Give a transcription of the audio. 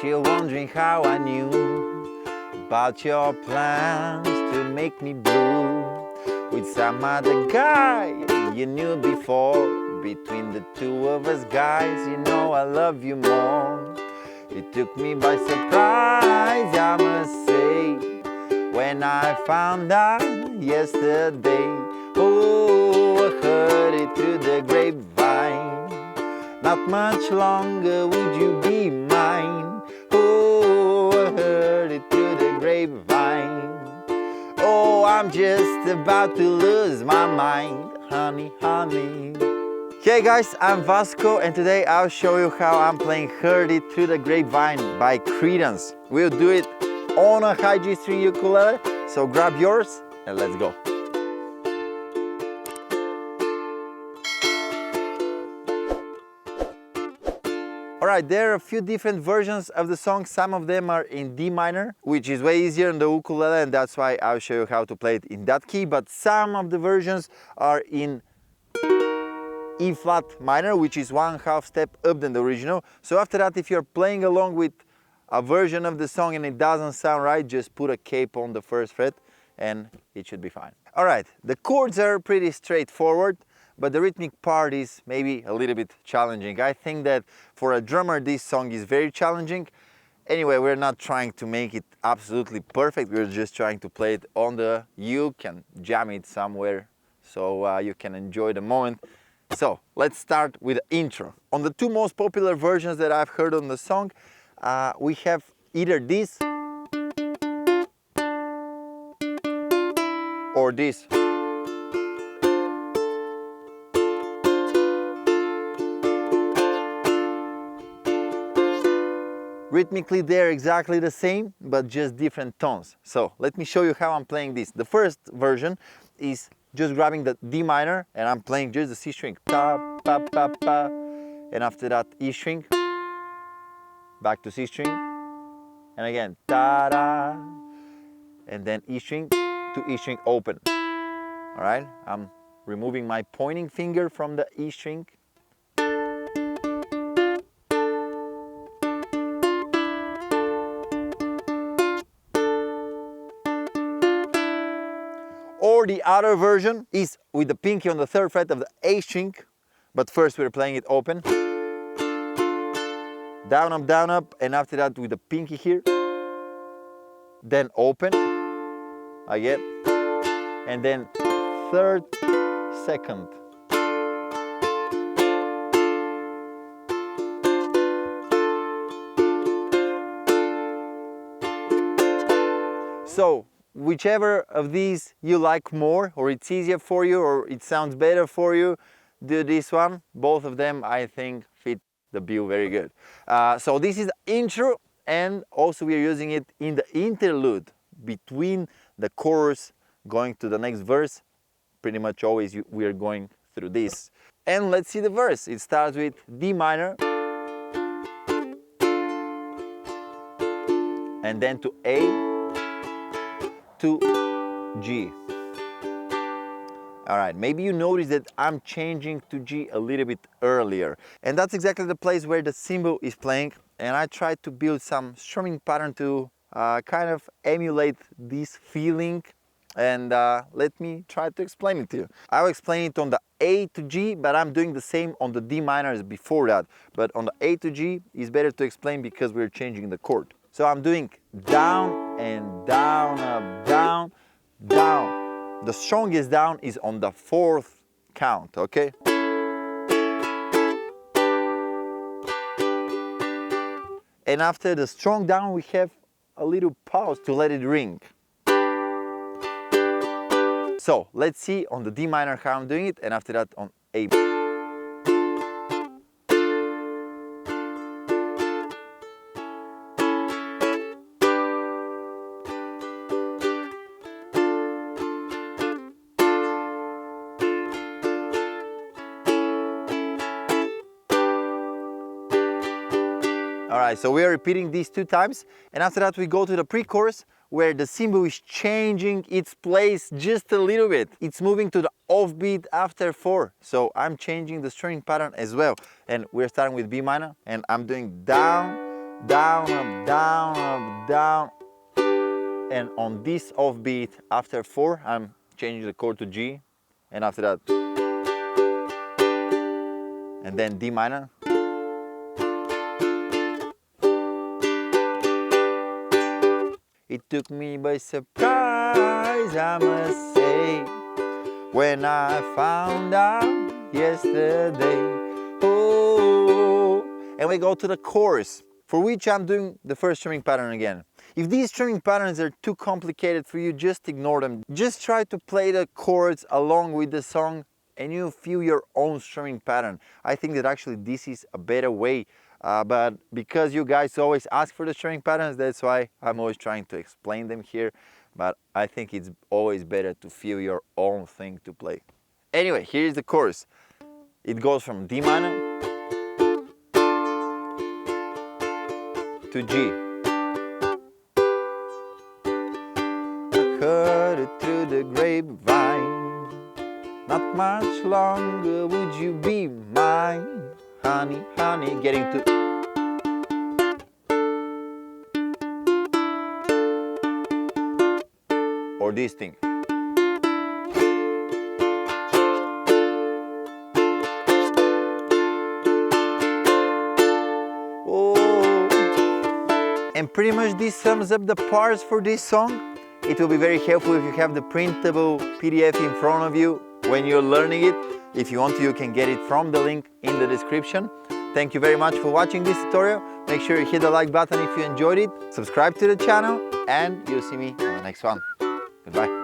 you're wondering how I knew about your plans to make me blue with some other guy you knew before. Between the two of us guys, you know I love you more. It took me by surprise, I must say, when I found out yesterday. Oh, I heard it through the grapevine. Not much longer would you be mine. Oh, I heard it through the grapevine. Oh, I'm just about to lose my mind, honey, honey. Hey guys, I'm Vasco and today I'll show you how I'm playing Heard It Through the Grapevine by Creedence. We'll do it on a high G string ukulele, so grab yours and let's go. Alright, there are a few different versions of the song. Some of them are in D minor, which is way easier on the ukulele, and that's why I'll show you how to play it in that key. But some of the versions are in E flat minor, which is 1/2 step up than the original. So after that, if you're playing along with a version of the song and it doesn't sound right, just put a cape on the first fret and it should be fine. Alright, the chords are pretty straightforward, but the rhythmic part is maybe a little bit challenging. I think that for a drummer this song is very challenging. Anyway, we're not trying to make it absolutely perfect, we're just trying to play it on the uke and jam it somewhere so you can enjoy the moment. So let's start with the intro. On the two most popular versions that I've heard on the song, we have either this or this. Rhythmically they're exactly the same, but just different tones. So let me show you how I'm playing this. The first version is just grabbing the D minor and I'm playing just the C string. Ta, pa, pa, pa. And after that E string, back to C string, and again ta da, and then E string to E string open. Alright, I'm removing my pointing finger from the E string. Or the other version is with the pinky on the third fret of the A string, but first we're playing it open. Down up, and after that with the pinky here, then open again, and then third, second. So whichever of these you like more, or it's easier for you, or it sounds better for you, do this one. Both of them I think fit the bill very good. So this is the intro, and also we are using it in the interlude between the chorus going to the next verse. Pretty much always we are going through this. And let's see the verse. It starts with D minor and then to A to G. Alright, maybe you notice that I'm changing to G a little bit earlier. And that's exactly the place where the cymbal is playing. And I tried to build some strumming pattern to kind of emulate this feeling. And let me try to explain it to you. I'll explain it on the A to G, but I'm doing the same on the D minor as before that. But on the A to G, it's better to explain because we're changing the chord. So I'm doing down and down, up, down, down. The strongest down is on the fourth count, okay? And after the strong down, we have a little pause to let it ring. So let's see on the D minor how I'm doing it, and after that on A. Alright, so we are repeating these 2 times, and after that we go to the pre-chorus where the cymbal is changing its place just a little bit. It's moving to the offbeat after 4, so I'm changing the strumming pattern as well. And we're starting with B minor, and I'm doing down, down, up, down, up, down. And on this offbeat, after 4, I'm changing the chord to G, and after that, and then D minor. It took me by surprise, I must say, when I found out yesterday. Oh, and we go to the chorus, for which I'm doing the first strumming pattern again. If these strumming patterns are too complicated for you, just ignore them. Just try to play the chords along with the song and you feel your own strumming pattern. I think that actually this is a better way, but because you guys always ask for the strumming patterns, that's why I'm always trying to explain them here. But I think it's always better to feel your own thing to play. Anyway, here's the chorus. It goes from D minor to G. I heard it through the grapevine, not much longer would you be mine, honey, honey, getting to or this thing. Oh, and pretty much this sums up the parts for this song. It will be very helpful if you have the printable PDF in front of you when you're learning it. If you want to, you can get it from the link in the description. Thank you very much for watching this tutorial. Make sure you hit the like button if you enjoyed it, subscribe to the channel, and you'll see me on the next one. Goodbye.